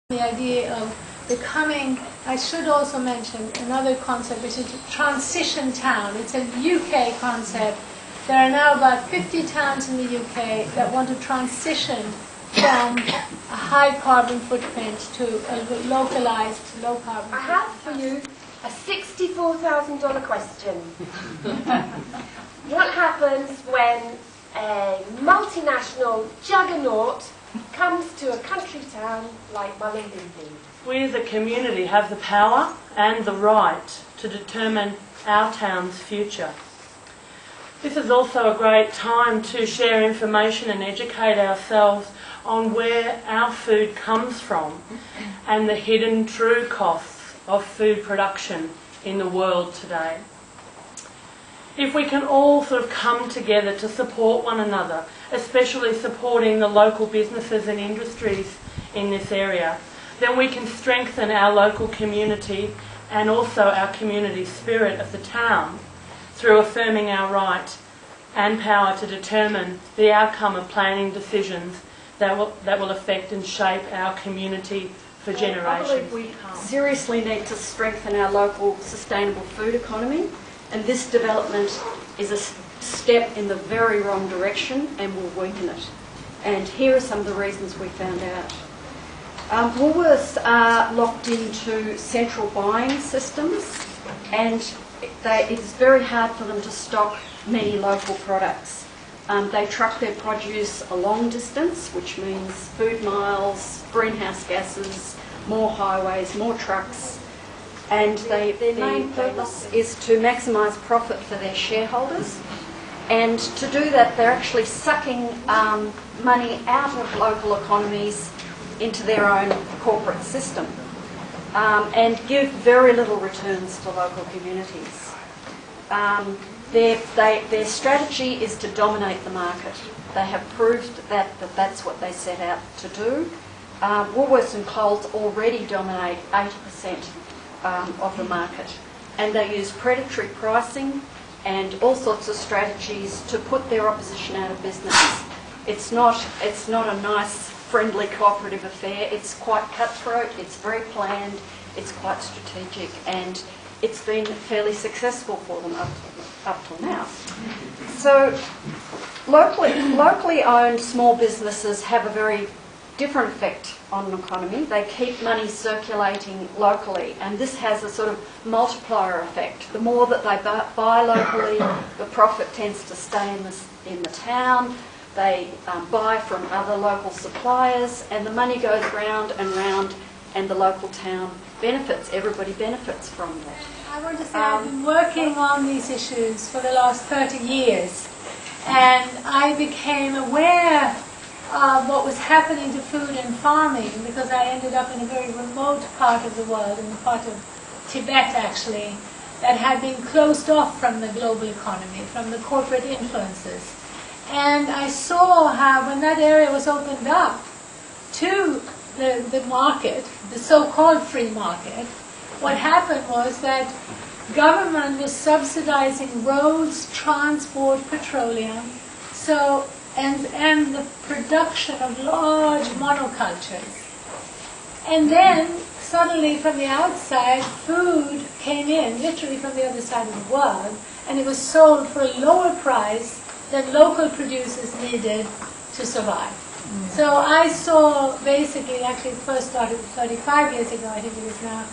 The idea of becoming, I should also mention another concept, which is transition town. It's a UK concept. There are now about 50 towns in the UK that want to transition from a high carbon footprint to a localized low carbon footprint. I have for you a $64,000 question. What happens when a multinational juggernaut comes to a country town like Mullumbimby? We as a community have the power and the right to determine our town's future. This is also a great time to share information and educate ourselves on where our food comes from and the hidden true costs of food production in the world today. If we can all sort of come together to support one another, especially supporting the local businesses and industries in this area, then we can strengthen our local community and also our community spirit of the town through affirming our right and power to determine the outcome of planning decisions that will affect and shape our community for generations. I believe we seriously need to strengthen our local sustainable food economy, and this development is a step in the very wrong direction and will weaken it. And here are some of the reasons we found out. Woolworths are locked into central buying systems, and it's very hard for them to stock many local products. They truck their produce a long distance, which means food miles, greenhouse gases, more highways, more trucks, and their main purpose is to maximise profit for their shareholders. And to do that, they're actually sucking money out of local economies into their own corporate system and give very little returns to local communities. Their strategy is to dominate the market. They have proved that that's what they set out to do. Woolworths and Coles already dominate 80% of the market, and they use predatory pricing and all sorts of strategies to put their opposition out of business. It's not a nice, friendly, cooperative affair. It's quite cutthroat, it's very planned, it's quite strategic, and it's been fairly successful for them up till now. So locally owned small businesses have a very different effect on an economy. They keep money circulating locally, and this has a sort of multiplier effect. The more that they buy locally, the profit tends to stay in the town. They buy from other local suppliers, and the money goes round and round, and the local town benefits. Everybody benefits from that. I want to say I've been working on these issues for the last 30 years, and I became aware of what was happening to food and farming because I ended up in a very remote part of the world, in the part of Tibet actually, that had been closed off from the global economy, from the corporate influences. And I saw how when that area was opened up to the market, the so-called free market, what happened was that government was subsidizing roads, transport, petroleum, and the production of large monocultures. And then suddenly from the outside, food came in, literally from the other side of the world, and it was sold for a lower price than local producers needed to survive. So I saw basically, actually it first started 35 years ago, I think it is now,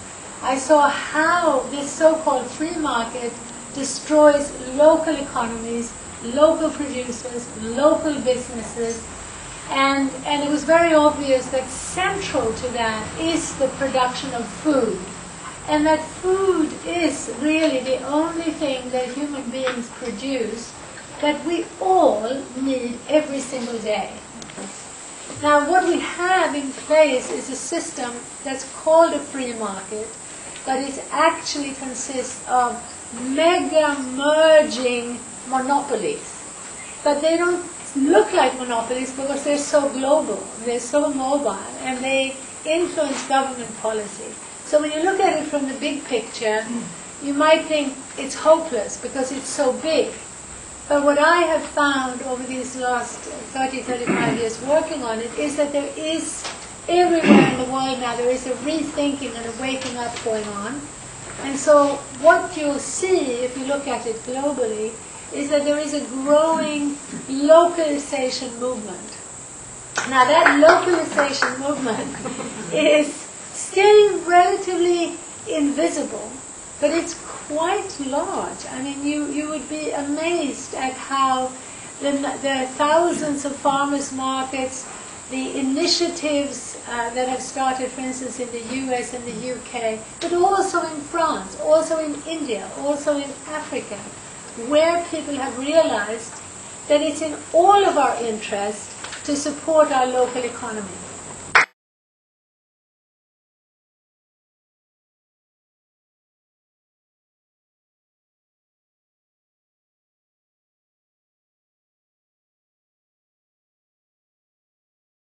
I saw how this so-called free market destroys local economies, local producers, local businesses, and it was very obvious that central to that is the production of food, and that food is really the only thing that human beings produce that we all need every single day. Now what we have in place is a system that's called a free market, but it actually consists of mega merging monopolies. But they don't look like monopolies because they're so global, they're so mobile, and they influence government policy. So when you look at it from the big picture, you might think it's hopeless because it's so big. But what I have found over these last 30, 35 years working on it is that there is everywhere in the world now there is a rethinking and a waking up going on. And so what you'll see, if you look at it globally, is that there is a growing localization movement. Now that localization movement is still relatively invisible, but it's quite large. I mean, you would be amazed at how the thousands of farmers markets, the initiatives that have started, for instance, in the US and the UK, but also in France, also in India, also in Africa, where people have realized that it's in all of our interest to support our local economy.